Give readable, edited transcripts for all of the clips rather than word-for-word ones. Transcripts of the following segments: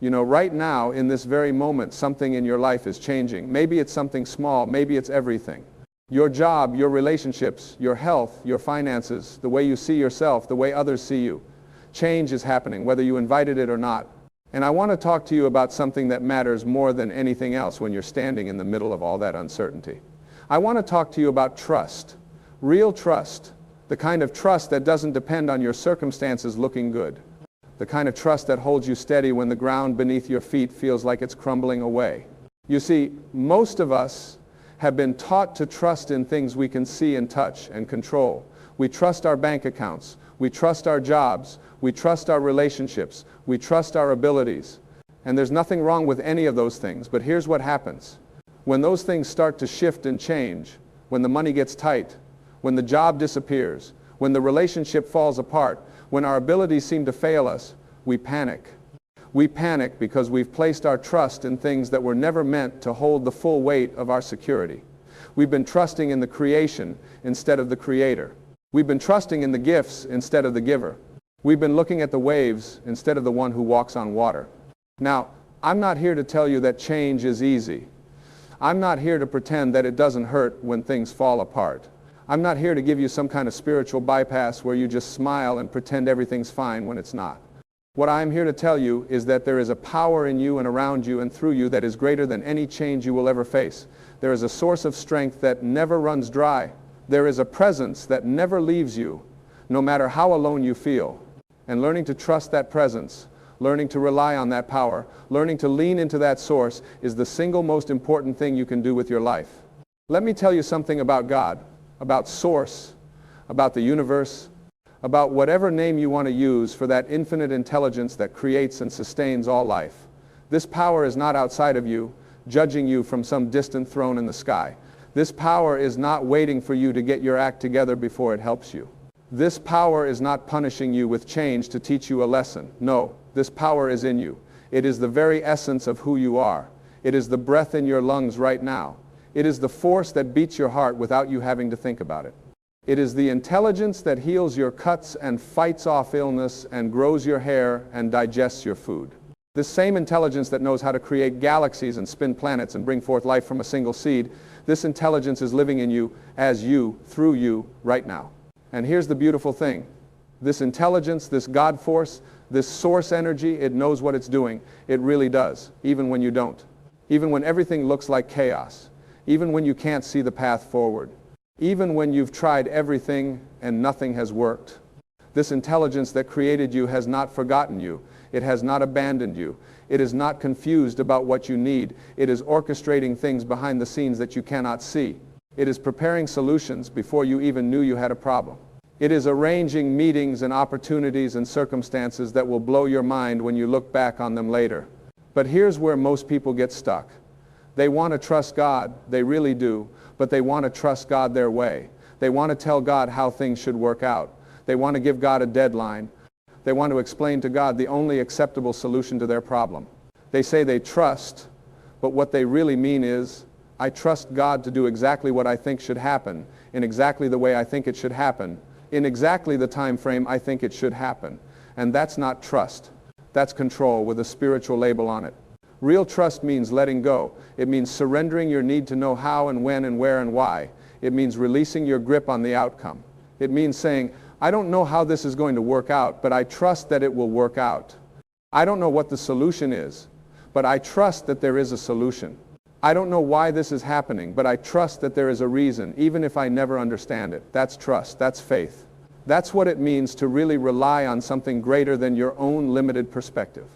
You know, right now, in this very moment, something in your life is changing. Maybe it's something small, maybe it's everything. Your job, your relationships, your health, your finances, the way you see yourself, the way others see you. Change is happening, whether you invited it or not. And I want to talk to you about something that matters more than anything else when you're standing in the middle of all that uncertainty. I want to talk to you about trust. Real trust. The kind of trust that doesn't depend on your circumstances looking good. The kind of trust that holds you steady when the ground beneath your feet feels like it's crumbling away. You see, most of us have been taught to trust in things we can see and touch and control. We trust our bank accounts. We trust our jobs. We trust our relationships. We trust our abilities. And there's nothing wrong with any of those things. But here's what happens. When those things start to shift and change, when the money gets tight, when the job disappears, when the relationship falls apart, when our abilities seem to fail us, we panic. We panic because we've placed our trust in things that were never meant to hold the full weight of our security. We've been trusting in the creation instead of the creator. We've been trusting in the gifts instead of the giver. We've been looking at the waves instead of the one who walks on water. Now, I'm not here to tell you that change is easy. I'm not here to pretend that it doesn't hurt when things fall apart. I'm not here to give you some kind of spiritual bypass where you just smile and pretend everything's fine when it's not. What I'm here to tell you is that there is a power in you and around you and through you that is greater than any change you will ever face. There is a source of strength that never runs dry. There is a presence that never leaves you, no matter how alone you feel. And learning to trust that presence, learning to rely on that power, learning to lean into that source is the single most important thing you can do with your life. Let me tell you something about God, about source, about the universe, about whatever name you want to use for that infinite intelligence that creates and sustains all life. This power is not outside of you, judging you from some distant throne in the sky. This power is not waiting for you to get your act together before it helps you. This power is not punishing you with change to teach you a lesson. No, this power is in you. It is the very essence of who you are. It is the breath in your lungs right now. It is the force that beats your heart without you having to think about it. It is the intelligence that heals your cuts and fights off illness and grows your hair and digests your food. This same intelligence that knows how to create galaxies and spin planets and bring forth life from a single seed, this intelligence is living in you, as you, through you, right now. And here's the beautiful thing. This intelligence, this God force, this source energy, it knows what it's doing. It really does, even when you don't. Even when everything looks like chaos. Even when you can't see the path forward. Even when you've tried everything and nothing has worked. This intelligence that created you has not forgotten you. It has not abandoned you. It is not confused about what you need. It is orchestrating things behind the scenes that you cannot see. It is preparing solutions before you even knew you had a problem. It is arranging meetings and opportunities and circumstances that will blow your mind when you look back on them later. But here's where most people get stuck. They want to trust God, they really do, but they want to trust God their way. They want to tell God how things should work out. They want to give God a deadline. They want to explain to God the only acceptable solution to their problem. They say they trust, but what they really mean is, I trust God to do exactly what I think should happen, in exactly the way I think it should happen, in exactly the time frame I think it should happen. And that's not trust. That's control with a spiritual label on it. Real trust means letting go. It means surrendering your need to know how and when and where and why. It means releasing your grip on the outcome. It means saying, I don't know how this is going to work out, but I trust that it will work out. I don't know what the solution is, but I trust that there is a solution. I don't know why this is happening, but I trust that there is a reason, even if I never understand it. That's trust. That's faith. That's what it means to really rely on something greater than your own limited perspective.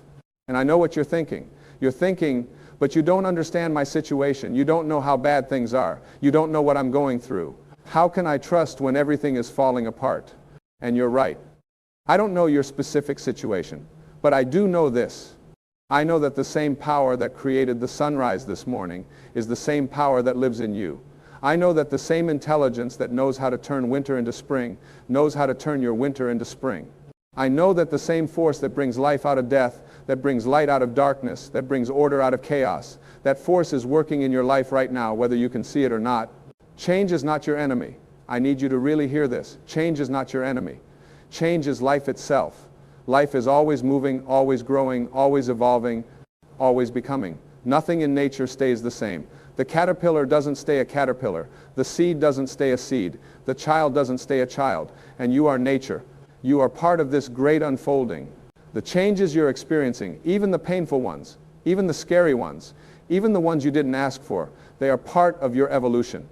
And I know what you're thinking. You're thinking, but you don't understand my situation. You don't know how bad things are. You don't know what I'm going through. How can I trust when everything is falling apart? And you're right. I don't know your specific situation, but I do know this. I know that the same power that created the sunrise this morning is the same power that lives in you. I know that the same intelligence that knows how to turn winter into spring knows how to turn your winter into spring. I know that the same force that brings life out of death, that brings light out of darkness, that brings order out of chaos, that force is working in your life right now, whether you can see it or not. Change is not your enemy. I need you to really hear this. Change is not your enemy. Change is life itself. Life is always moving, always growing, always evolving, always becoming. Nothing in nature stays the same. The caterpillar doesn't stay a caterpillar. The seed doesn't stay a seed. The child doesn't stay a child. And you are nature. You are part of this great unfolding. The changes you're experiencing, even the painful ones, even the scary ones, even the ones you didn't ask for, they are part of your evolution.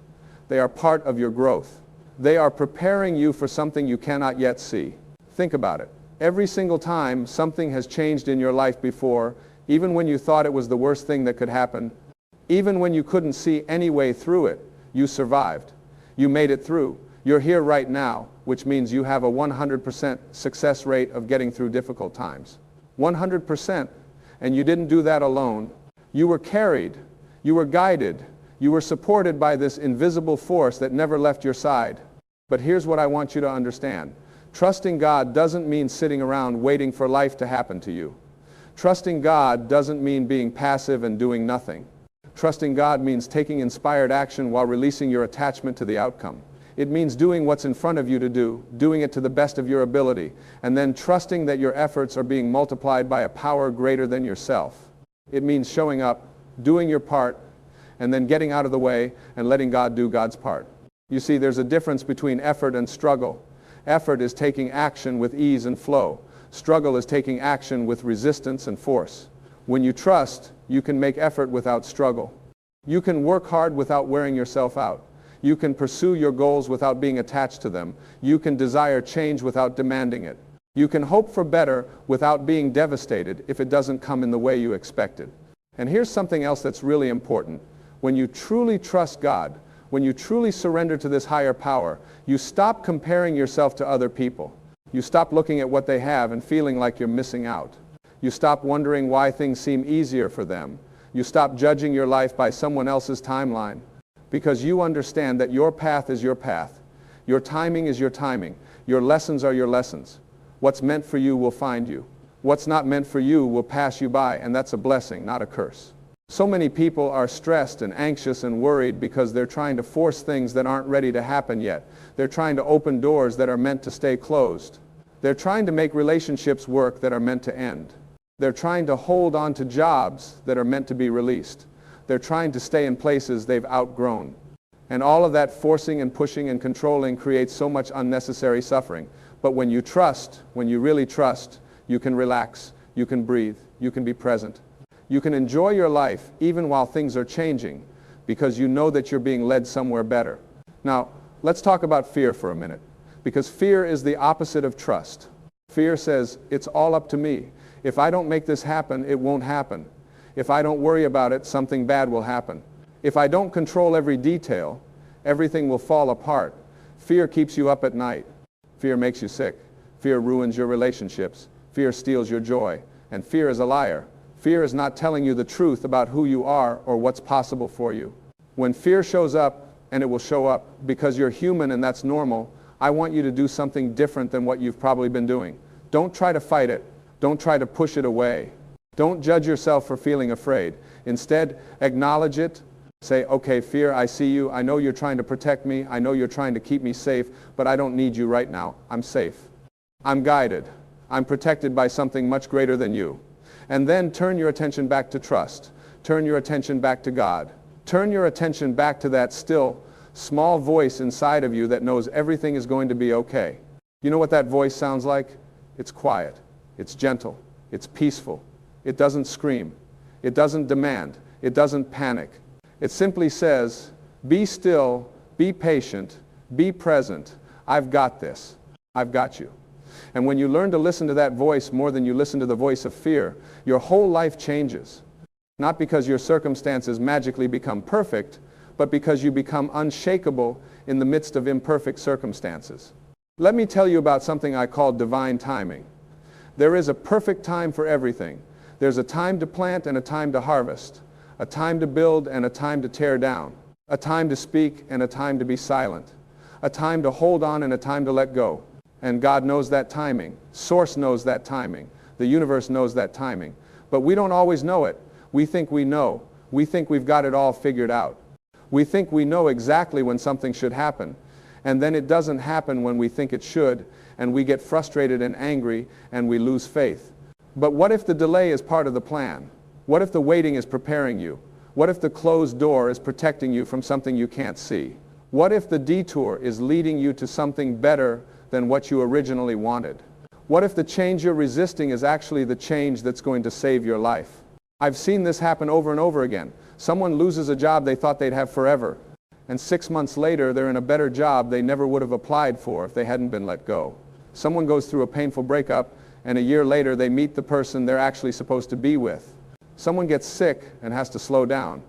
They are part of your growth. They are preparing you for something you cannot yet see. Think about it. Every single time something has changed in your life before, even when you thought it was the worst thing that could happen, even when you couldn't see any way through it, you survived. You made it through. You're here right now, which means you have a 100% success rate of getting through difficult times. 100%. And you didn't do that alone. You were carried. You were guided. You were supported by this invisible force that never left your side. But here's what I want you to understand. Trusting God doesn't mean sitting around waiting for life to happen to you. Trusting God doesn't mean being passive and doing nothing. Trusting God means taking inspired action while releasing your attachment to the outcome. It means doing what's in front of you to do, doing it to the best of your ability, and then trusting that your efforts are being multiplied by a power greater than yourself. It means showing up, doing your part, and then getting out of the way and letting God do God's part. You see, there's a difference between effort and struggle. Effort is taking action with ease and flow. Struggle is taking action with resistance and force. When you trust, you can make effort without struggle. You can work hard without wearing yourself out. You can pursue your goals without being attached to them. You can desire change without demanding it. You can hope for better without being devastated if it doesn't come in the way you expected. And here's something else that's really important. When you truly trust God, when you truly surrender to this higher power, you stop comparing yourself to other people. You stop looking at what they have and feeling like you're missing out. You stop wondering why things seem easier for them. You stop judging your life by someone else's timeline, because you understand that your path is your path. Your timing is your timing. Your lessons are your lessons. What's meant for you will find you. What's not meant for you will pass you by, and that's a blessing, not a curse. So many people are stressed and anxious and worried because they're trying to force things that aren't ready to happen yet. They're trying to open doors that are meant to stay closed. They're trying to make relationships work that are meant to end. They're trying to hold on to jobs that are meant to be released. They're trying to stay in places they've outgrown. And all of that forcing and pushing and controlling creates so much unnecessary suffering. But when you trust, when you really trust, you can relax, you can breathe, you can be present. You can enjoy your life even while things are changing because you know that you're being led somewhere better. Now, let's talk about fear for a minute, because fear is the opposite of trust. Fear says, it's all up to me. If I don't make this happen, it won't happen. If I don't worry about it, something bad will happen. If I don't control every detail, everything will fall apart. Fear keeps you up at night. Fear makes you sick. Fear ruins your relationships. Fear steals your joy. And fear is a liar. Fear is not telling you the truth about who you are or what's possible for you. When fear shows up, and it will show up because you're human and that's normal, I want you to do something different than what you've probably been doing. Don't try to fight it. Don't try to push it away. Don't judge yourself for feeling afraid. Instead, acknowledge it. Say, okay, fear, I see you. I know you're trying to protect me. I know you're trying to keep me safe, but I don't need you right now. I'm safe. I'm guided. I'm protected by something much greater than you. And then turn your attention back to trust. Turn your attention back to God. Turn your attention back to that still, small voice inside of you that knows everything is going to be okay. You know what that voice sounds like? It's quiet. It's gentle. It's peaceful. It doesn't scream. It doesn't demand. It doesn't panic. It simply says, be still, be patient, be present. I've got this. I've got you. And when you learn to listen to that voice more than you listen to the voice of fear, your whole life changes. Not because your circumstances magically become perfect, but because you become unshakable in the midst of imperfect circumstances. Let me tell you about something I call divine timing. There is a perfect time for everything. There's a time to plant and a time to harvest, a time to build and a time to tear down, a time to speak and a time to be silent, a time to hold on and a time to let go. And God knows that timing. Source knows that timing. The universe knows that timing. But we don't always know it. We think we know. We think we've got it all figured out. We think we know exactly when something should happen. And then it doesn't happen when we think it should. and we get frustrated and angry, and we lose faith. But what if the delay is part of the plan? What if the waiting is preparing you? What if the closed door is protecting you from something you can't see? What if the detour is leading you to something better than what you originally wanted? What if the change you're resisting is actually the change that's going to save your life? I've seen this happen over and over again. Someone loses a job they thought they'd have forever, and 6 months later they're in a better job they never would have applied for if they hadn't been let go. Someone goes through a painful breakup, and a year later they meet the person they're actually supposed to be with. Someone gets sick and has to slow down,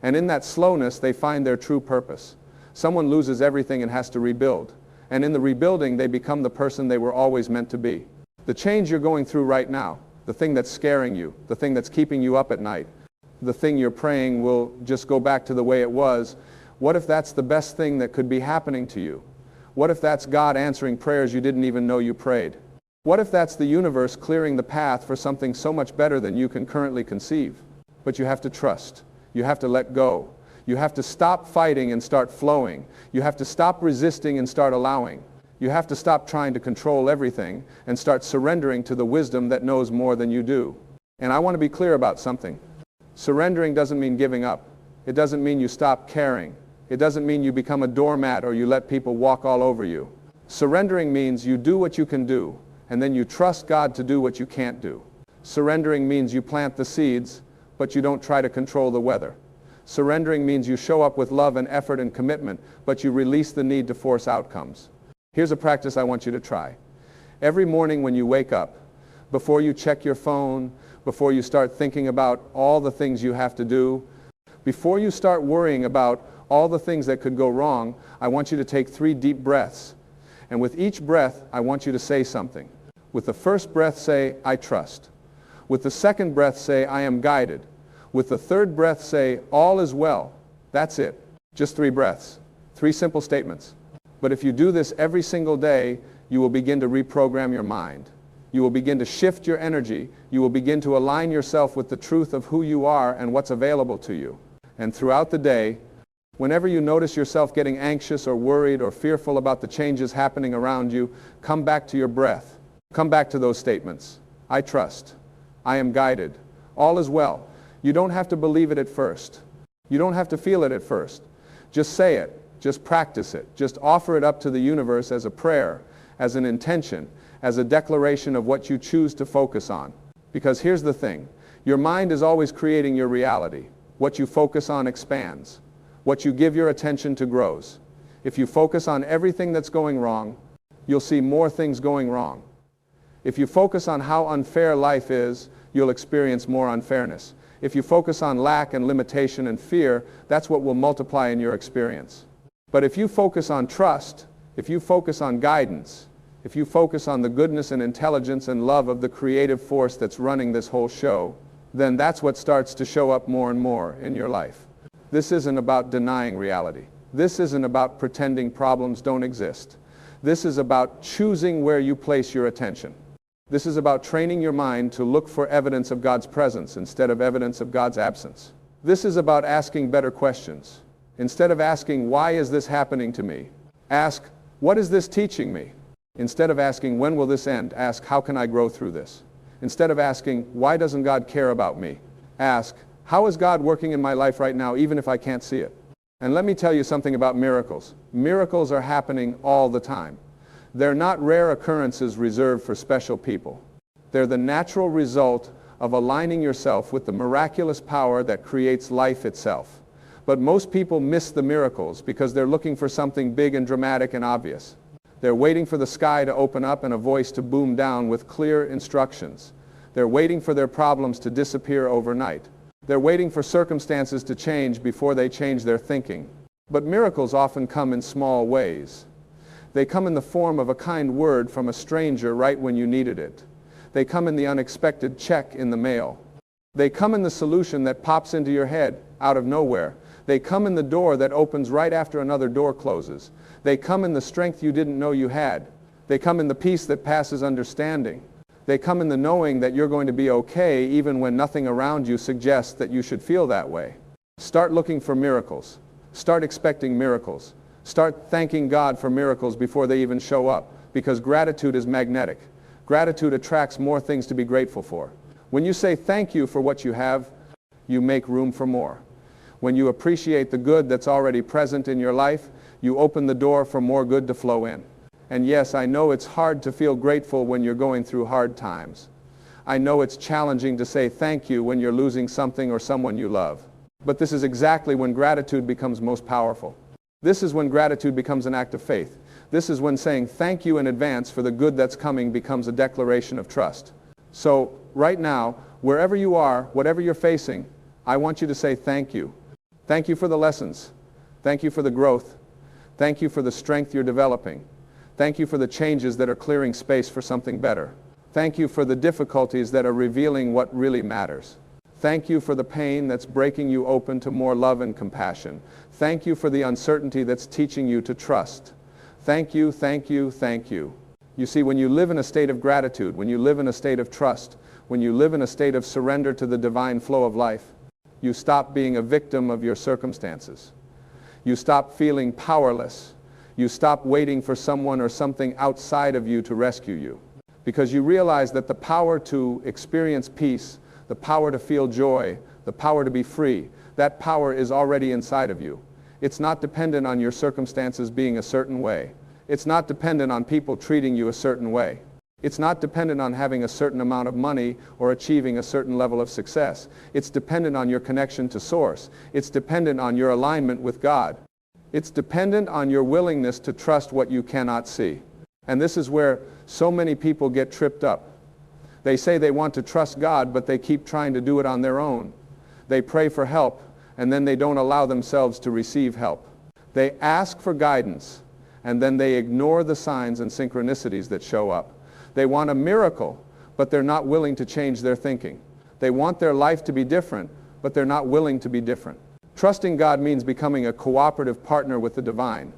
and in that slowness they find their true purpose. Someone loses everything and has to rebuild, and in the rebuilding they become the person they were always meant to be. The change you're going through right now, the thing that's scaring you, the thing that's keeping you up at night, the thing you're praying will just go back to the way it was, what if that's the best thing that could be happening to you? What if that's God answering prayers you didn't even know you prayed? What if that's the universe clearing the path for something so much better than you can currently conceive? But you have to trust. You have to let go. You have to stop fighting and start flowing. You have to stop resisting and start allowing. You have to stop trying to control everything and start surrendering to the wisdom that knows more than you do. And I want to be clear about something. Surrendering doesn't mean giving up. It doesn't mean you stop caring. It doesn't mean you become a doormat or you let people walk all over you. Surrendering means you do what you can do, and then you trust God to do what you can't do. Surrendering means you plant the seeds, but you don't try to control the weather. Surrendering means you show up with love and effort and commitment, but you release the need to force outcomes. Here's a practice I want you to try. Every morning when you wake up, before you check your phone, before you start thinking about all the things you have to do, before you start worrying about all the things that could go wrong, I want you to take 3 deep breaths. And with each breath, I want you to say something. With the first breath, say, I trust. With the second breath, say, I am guided. With the third breath, say, all is well. That's it. Just 3 breaths. 3 simple statements. But if you do this every single day, you will begin to reprogram your mind. You will begin to shift your energy. You will begin to align yourself with the truth of who you are and what's available to you. And throughout the day, whenever you notice yourself getting anxious or worried or fearful about the changes happening around you, come back to your breath. Come back to those statements. I trust. I am guided. All is well. You don't have to believe it at first. You don't have to feel it at first. Just say it. Just practice it. Just offer it up to the universe as a prayer, as an intention, as a declaration of what you choose to focus on. Because here's the thing. Your mind is always creating your reality. What you focus on expands. What you give your attention to grows. If you focus on everything that's going wrong, you'll see more things going wrong. If you focus on how unfair life is, you'll experience more unfairness. If you focus on lack and limitation and fear, that's what will multiply in your experience. But if you focus on trust, if you focus on guidance, if you focus on the goodness and intelligence and love of the creative force that's running this whole show, then that's what starts to show up more and more in your life. This isn't about denying reality. This isn't about pretending problems don't exist. This is about choosing where you place your attention. This is about training your mind to look for evidence of God's presence instead of evidence of God's absence. This is about asking better questions. Instead of asking, why is this happening to me? Ask, what is this teaching me? Instead of asking, when will this end? Ask, how can I grow through this? Instead of asking, why doesn't God care about me? Ask, how is God working in my life right now, even if I can't see it? And let me tell you something about miracles. Miracles are happening all the time. They're not rare occurrences reserved for special people. They're the natural result of aligning yourself with the miraculous power that creates life itself. But most people miss the miracles because they're looking for something big and dramatic and obvious. They're waiting for the sky to open up and a voice to boom down with clear instructions. They're waiting for their problems to disappear overnight. They're waiting for circumstances to change before they change their thinking. But miracles often come in small ways. They come in the form of a kind word from a stranger right when you needed it. They come in the unexpected check in the mail. They come in the solution that pops into your head out of nowhere. They come in the door that opens right after another door closes. They come in the strength you didn't know you had. They come in the peace that passes understanding. They come in the knowing that you're going to be okay even when nothing around you suggests that you should feel that way. Start looking for miracles. Start expecting miracles. Start thanking God for miracles before they even show up. because gratitude is magnetic. Gratitude attracts more things to be grateful for. When you say thank you for what you have, you make room for more. When you appreciate the good that's already present in your life, you open the door for more good to flow in. And yes, I know it's hard to feel grateful when you're going through hard times. I know it's challenging to say thank you when you're losing something or someone you love. But this is exactly when gratitude becomes most powerful. This is when gratitude becomes an act of faith. This is when saying thank you in advance for the good that's coming becomes a declaration of trust. So right now, wherever you are, whatever you're facing, I want you to say thank you. Thank you for the lessons. Thank you for the growth. Thank you for the strength you're developing. Thank you for the changes that are clearing space for something better. Thank you for the difficulties that are revealing what really matters. Thank you for the pain that's breaking you open to more love and compassion. Thank you for the uncertainty that's teaching you to trust. Thank you, thank you, thank you. You see, when you live in a state of gratitude, when you live in a state of trust, when you live in a state of surrender to the divine flow of life, you stop being a victim of your circumstances. You stop feeling powerless. You stop waiting for someone or something outside of you to rescue you. Because you realize that the power to experience peace, the power to feel joy, the power to be free, that power is already inside of you. It's not dependent on your circumstances being a certain way. It's not dependent on people treating you a certain way. It's not dependent on having a certain amount of money or achieving a certain level of success. It's dependent on your connection to Source. It's dependent on your alignment with God. It's dependent on your willingness to trust what you cannot see. And this is where so many people get tripped up. They say they want to trust God, but they keep trying to do it on their own. They pray for help, and then they don't allow themselves to receive help. They ask for guidance, and then they ignore the signs and synchronicities that show up. They want a miracle, but they're not willing to change their thinking. They want their life to be different, but they're not willing to be different. Trusting God means becoming a cooperative partner with the divine.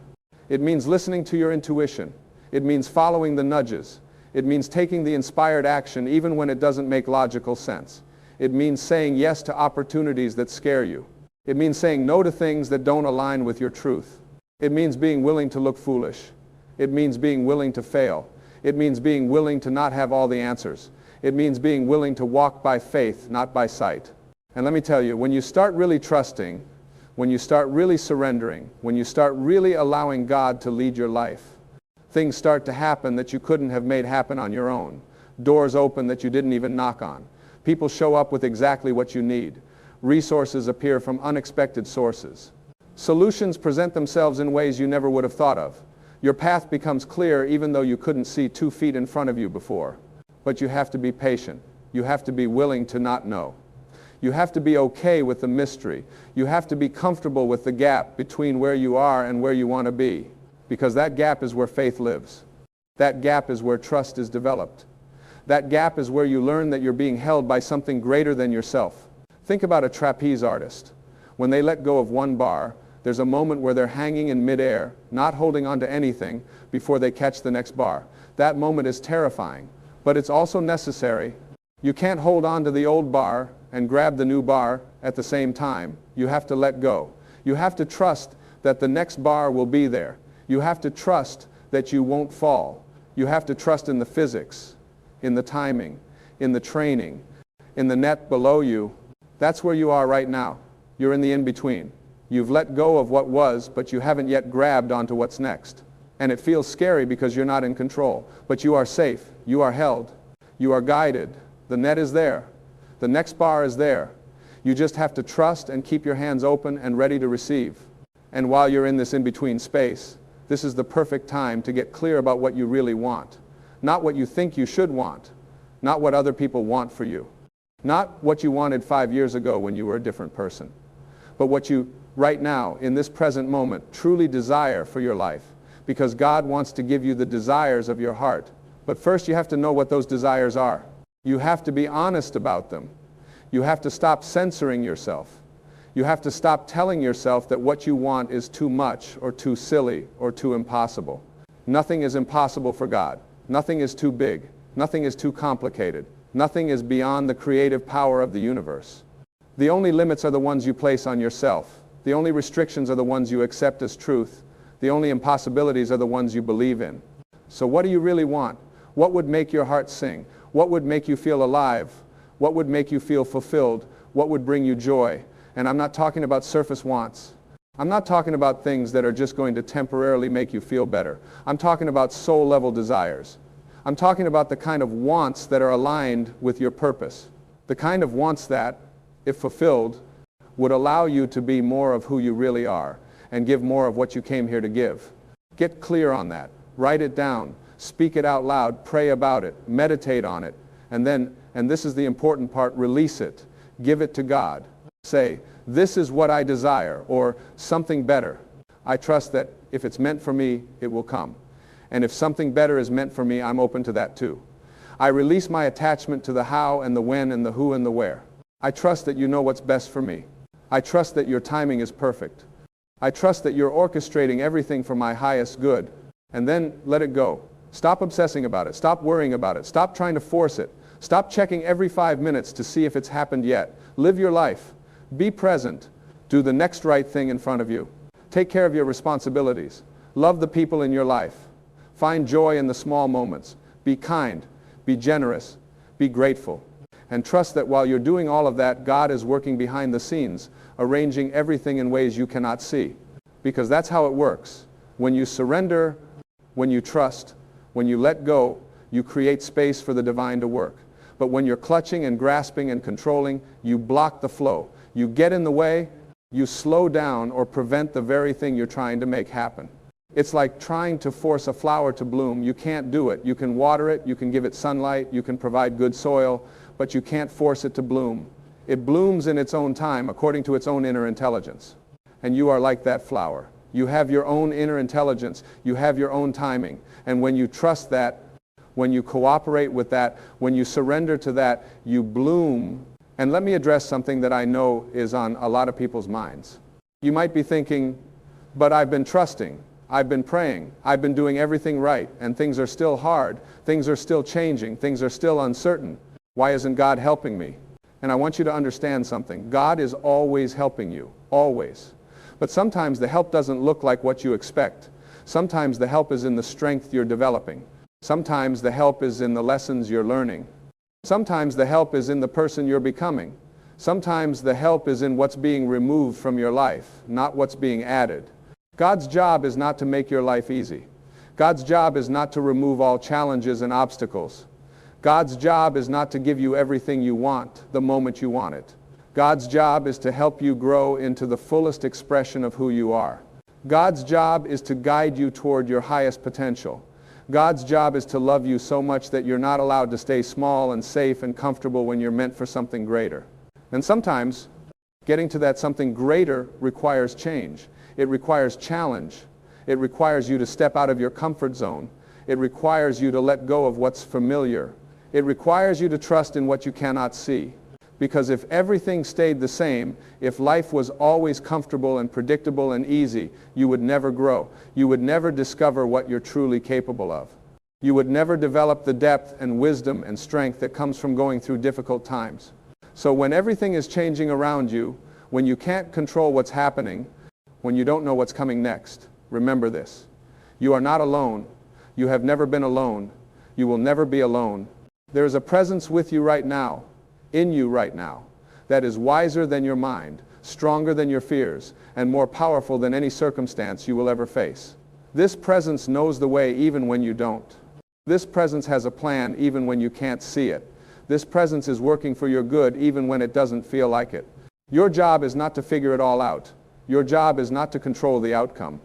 It means listening to your intuition. It means following the nudges. It means taking the inspired action even when it doesn't make logical sense. It means saying yes to opportunities that scare you. It means saying no to things that don't align with your truth. It means being willing to look foolish. It means being willing to fail. It means being willing to not have all the answers. It means being willing to walk by faith, not by sight. And let me tell you, when you start really trusting, when you start really surrendering, when you start really allowing God to lead your life, things start to happen that you couldn't have made happen on your own. Doors open that you didn't even knock on. People show up with exactly what you need. Resources appear from unexpected sources. Solutions present themselves in ways you never would have thought of. Your path becomes clear even though you couldn't see 2 feet in front of you before. But you have to be patient. You have to be willing to not know. You have to be okay with the mystery. You have to be comfortable with the gap between where you are and where you want to be. Because that gap is where faith lives. That gap is where trust is developed. That gap is where you learn that you're being held by something greater than yourself. Think about a trapeze artist. When they let go of one bar, there's a moment where they're hanging in midair, not holding on to anything before they catch the next bar. That moment is terrifying, but it's also necessary. You can't hold on to the old bar and grab the new bar at the same time. You have to let go. You have to trust that the next bar will be there. You have to trust that you won't fall. You have to trust in the physics, in the timing, in the training, in the net below you. That's where you are right now. You're in the in-between. You've let go of what was, but you haven't yet grabbed onto what's next. And it feels scary because you're not in control. But you are safe. You are held. You are guided. The net is there. The next bar is there. You just have to trust and keep your hands open and ready to receive. And while you're in this in-between space, this is the perfect time to get clear about what you really want. Not what you think you should want. Not what other people want for you. Not what you wanted 5 years ago when you were a different person. But what you, right now, in this present moment, truly desire for your life. Because God wants to give you the desires of your heart. But first you have to know what those desires are. You have to be honest about them. You have to stop censoring yourself. You have to stop telling yourself that what you want is too much or too silly or too impossible. Nothing is impossible for God. Nothing is too big. Nothing is too complicated. Nothing is beyond the creative power of the universe. The only limits are the ones you place on yourself. The only restrictions are the ones you accept as truth. The only impossibilities are the ones you believe in. So what do you really want? What would make your heart sing? What would make you feel alive? What would make you feel fulfilled? What would bring you joy? And I'm not talking about surface wants. I'm not talking about things that are just going to temporarily make you feel better. I'm talking about soul-level desires. I'm talking about the kind of wants that are aligned with your purpose. The kind of wants that, if fulfilled, would allow you to be more of who you really are and give more of what you came here to give. Get clear on that. Write it down. Speak it out loud. Pray about it. Meditate on it. And then, and this is the important part, release it. Give it to God. Say, this is what I desire, or something better. I trust that if it's meant for me, it will come. And if something better is meant for me, I'm open to that too. I release my attachment to the how and the when and the who and the where. I trust that you know what's best for me. I trust that your timing is perfect. I trust that you're orchestrating everything for my highest good. And then let it go. Stop obsessing about it. Stop worrying about it. Stop trying to force it. Stop checking every 5 minutes to see if it's happened yet. Live your life. Be present. Do the next right thing in front of you. Take care of your responsibilities. Love the people in your life. Find joy in the small moments. Be kind. Be generous. Be grateful. And trust that while you're doing all of that, God is working behind the scenes, arranging everything in ways you cannot see. Because that's how it works. When you surrender, when you trust, when you let go, you create space for the divine to work. But when you're clutching and grasping and controlling, you block the flow. You get in the way, you slow down or prevent the very thing you're trying to make happen. It's like trying to force a flower to bloom. You can't do it. You can water it, you can give it sunlight, you can provide good soil, but you can't force it to bloom. It blooms in its own time, according to its own inner intelligence. And you are like that flower. You have your own inner intelligence. You have your own timing. And when you trust that, when you cooperate with that, when you surrender to that, you bloom. And let me address something that I know is on a lot of people's minds. You might be thinking, but I've been trusting. I've been praying. I've been doing everything right. And things are still hard. Things are still changing. Things are still uncertain. Why isn't God helping me? And I want you to understand something. God is always helping you. Always. But sometimes the help doesn't look like what you expect. Sometimes the help is in the strength you're developing. Sometimes the help is in the lessons you're learning. Sometimes the help is in the person you're becoming. Sometimes the help is in what's being removed from your life, not what's being added. God's job is not to make your life easy. God's job is not to remove all challenges and obstacles. God's job is not to give you everything you want the moment you want it. God's job is to help you grow into the fullest expression of who you are. God's job is to guide you toward your highest potential. God's job is to love you so much that you're not allowed to stay small and safe and comfortable when you're meant for something greater. And sometimes getting to that something greater requires change. It requires challenge. It requires you to step out of your comfort zone. It requires you to let go of what's familiar. It requires you to trust in what you cannot see. Because if everything stayed the same, if life was always comfortable and predictable and easy, you would never grow. You would never discover what you're truly capable of. You would never develop the depth and wisdom and strength that comes from going through difficult times. So when everything is changing around you, when you can't control what's happening, when you don't know what's coming next, remember this. You are not alone. You have never been alone. You will never be alone. There is a presence with you right now, in you right now, that is wiser than your mind, stronger than your fears, and more powerful than any circumstance you will ever face. This presence knows the way even when you don't. This presence has a plan even when you can't see it. This presence is working for your good even when it doesn't feel like it. Your job is not to figure it all out. Your job is not to control the outcome.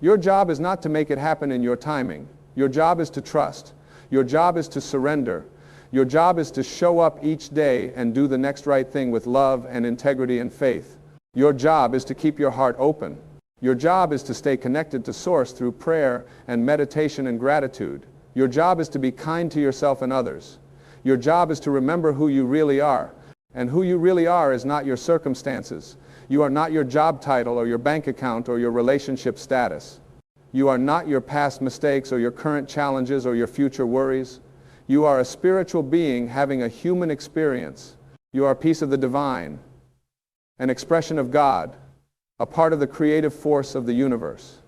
Your job is not to make it happen in your timing. Your job is to trust. Your job is to surrender. Your job is to show up each day and do the next right thing with love and integrity and faith. Your job is to keep your heart open. Your job is to stay connected to Source through prayer and meditation and gratitude. Your job is to be kind to yourself and others. Your job is to remember who you really are. And who you really are is not your circumstances. You are not your job title or your bank account or your relationship status. You are not your past mistakes or your current challenges or your future worries. You are a spiritual being having a human experience. You are a piece of the divine, an expression of God, a part of the creative force of the universe.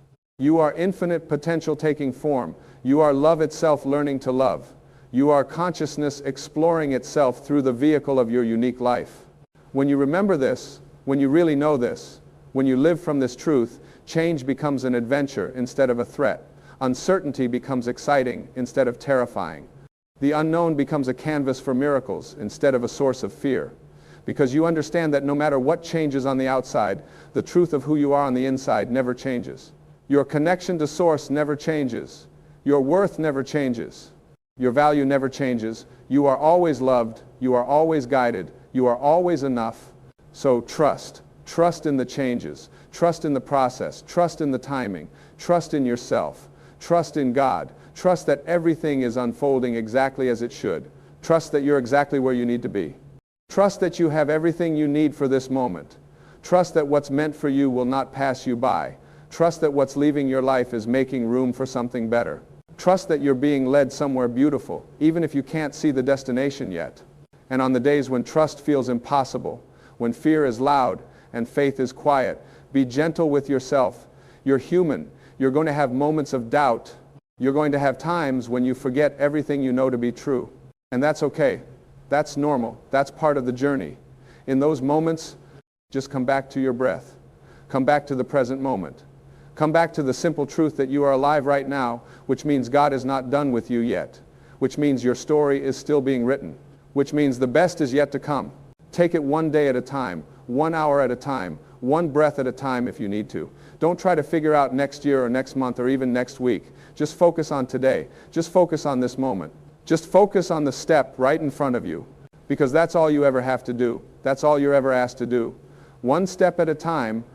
You are infinite potential taking form. You are love itself learning to love. You are consciousness exploring itself through the vehicle of your unique life. When you remember this, when you really know this, when you live from this truth, change becomes an adventure instead of a threat. Uncertainty becomes exciting instead of terrifying. The unknown becomes a canvas for miracles instead of a source of fear. Because you understand that no matter what changes on the outside, the truth of who you are on the inside never changes. Your connection to Source never changes. Your worth never changes. Your value never changes. You are always loved. You are always guided. You are always enough. So trust. Trust in the changes. Trust in the process. Trust in the timing. Trust in yourself. Trust in God. Trust that everything is unfolding exactly as it should. Trust that you're exactly where you need to be. Trust that you have everything you need for this moment. Trust that what's meant for you will not pass you by. Trust that what's leaving your life is making room for something better. Trust that you're being led somewhere beautiful, even if you can't see the destination yet. And on the days when trust feels impossible, when fear is loud and faith is quiet, be gentle with yourself. You're human. You're going to have moments of doubt. You're going to have times when you forget everything you know to be true. And that's okay. That's normal. That's part of the journey. In those moments, just come back to your breath. Come back to the present moment. Come back to the simple truth that you are alive right now, which means God is not done with you yet, which means your story is still being written, which means the best is yet to come. Take it one day at a time, 1 hour at a time, one breath at a time if you need to. Don't try to figure out next year or next month or even next week. Just focus on today. Just focus on this moment. Just focus on the step right in front of you, because that's all you ever have to do. That's all you're ever asked to do. One step at a time,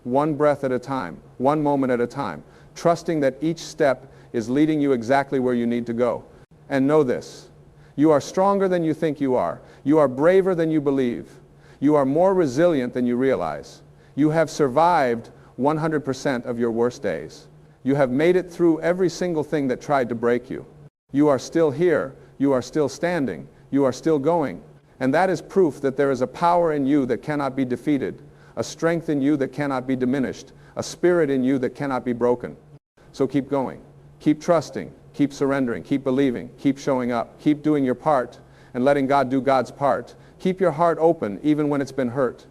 one breath at a time, one moment at a time, trusting that each step is leading you exactly where you need to go. And know this, you are stronger than you think you are. You are braver than you believe. You are more resilient than you realize. You have survived 100% of your worst days. You have made it through every single thing that tried to break you. You are still here. You are still standing. You are still going. And that is proof that there is a power in you that cannot be defeated, a strength in you that cannot be diminished, a spirit in you that cannot be broken. So keep going. Keep trusting. Keep surrendering. Keep believing. Keep showing up. Keep doing your part and letting God do God's part. Keep your heart open even when it's been hurt.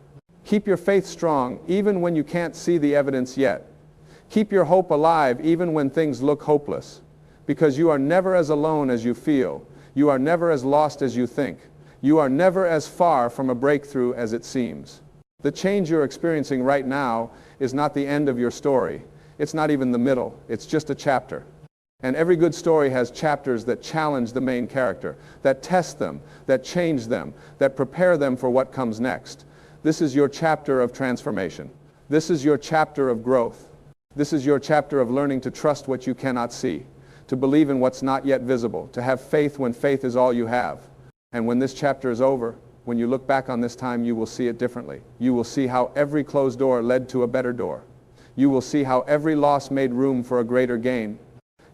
Keep your faith strong even when you can't see the evidence yet. Keep your hope alive even when things look hopeless. Because you are never as alone as you feel. You are never as lost as you think. You are never as far from a breakthrough as it seems. The change you're experiencing right now is not the end of your story. It's not even the middle. It's just a chapter. And every good story has chapters that challenge the main character, that test them, that change them, that prepare them for what comes next. This is your chapter of transformation. This is your chapter of growth. This is your chapter of learning to trust what you cannot see, to believe in what's not yet visible, to have faith when faith is all you have. And when this chapter is over, when you look back on this time, you will see it differently. You will see how every closed door led to a better door. You will see how every loss made room for a greater gain.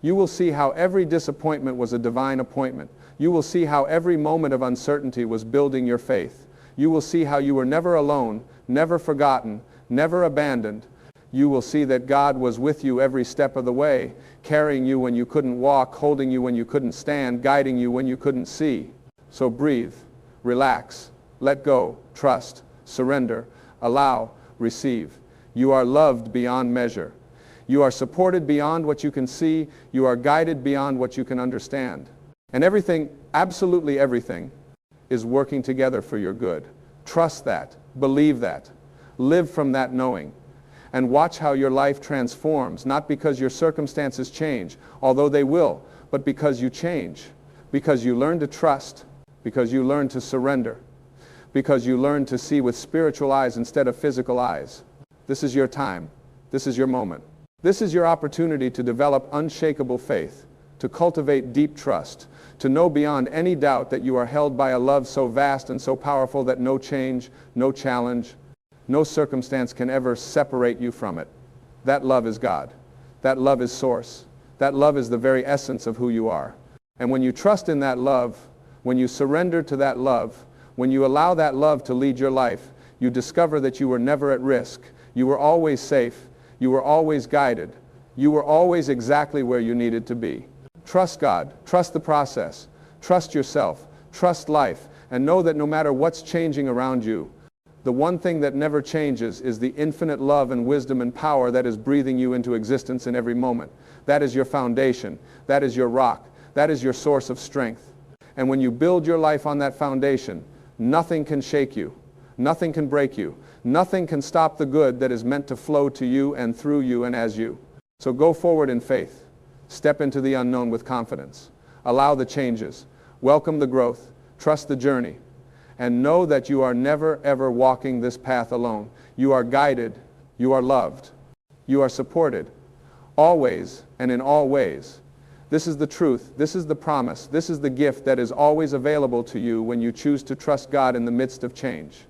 You will see how every disappointment was a divine appointment. You will see how every moment of uncertainty was building your faith. You will see how you were never alone, never forgotten, never abandoned. You will see that God was with you every step of the way, carrying you when you couldn't walk, holding you when you couldn't stand, guiding you when you couldn't see. So breathe. Relax, let go, trust, surrender, allow, receive. You are loved beyond measure. You are supported beyond what you can see. You are guided beyond what you can understand. And everything, absolutely everything, is working together for your good. Trust that. Believe that. Live from that knowing. And watch how your life transforms, not because your circumstances change, although they will, but because you change, because you learn to trust, because you learn to surrender, because you learn to see with spiritual eyes instead of physical eyes. This is your time. This is your moment. This is your opportunity to develop unshakable faith, to cultivate deep trust, to know beyond any doubt that you are held by a love so vast and so powerful that no change, no challenge, no circumstance can ever separate you from it. That love is God. That love is Source. That love is the very essence of who you are. And when you trust in that love, when you surrender to that love, when you allow that love to lead your life, you discover that you were never at risk. You were always safe. You were always guided. You were always exactly where you needed to be. Trust God, trust the process, trust yourself, trust life, and know that no matter what's changing around you, the one thing that never changes is the infinite love and wisdom and power that is breathing you into existence in every moment. That is your foundation. That is your rock. That is your source of strength. And when you build your life on that foundation, nothing can shake you. Nothing can break you. Nothing can stop the good that is meant to flow to you and through you and as you. So go forward in faith. Step into the unknown with confidence. Allow the changes. Welcome the growth. Trust the journey. And know that you are never, ever walking this path alone. You are guided. You are loved. You are supported. Always and in all ways. This is the truth. This is the promise. This is the gift that is always available to you when you choose to trust God in the midst of change.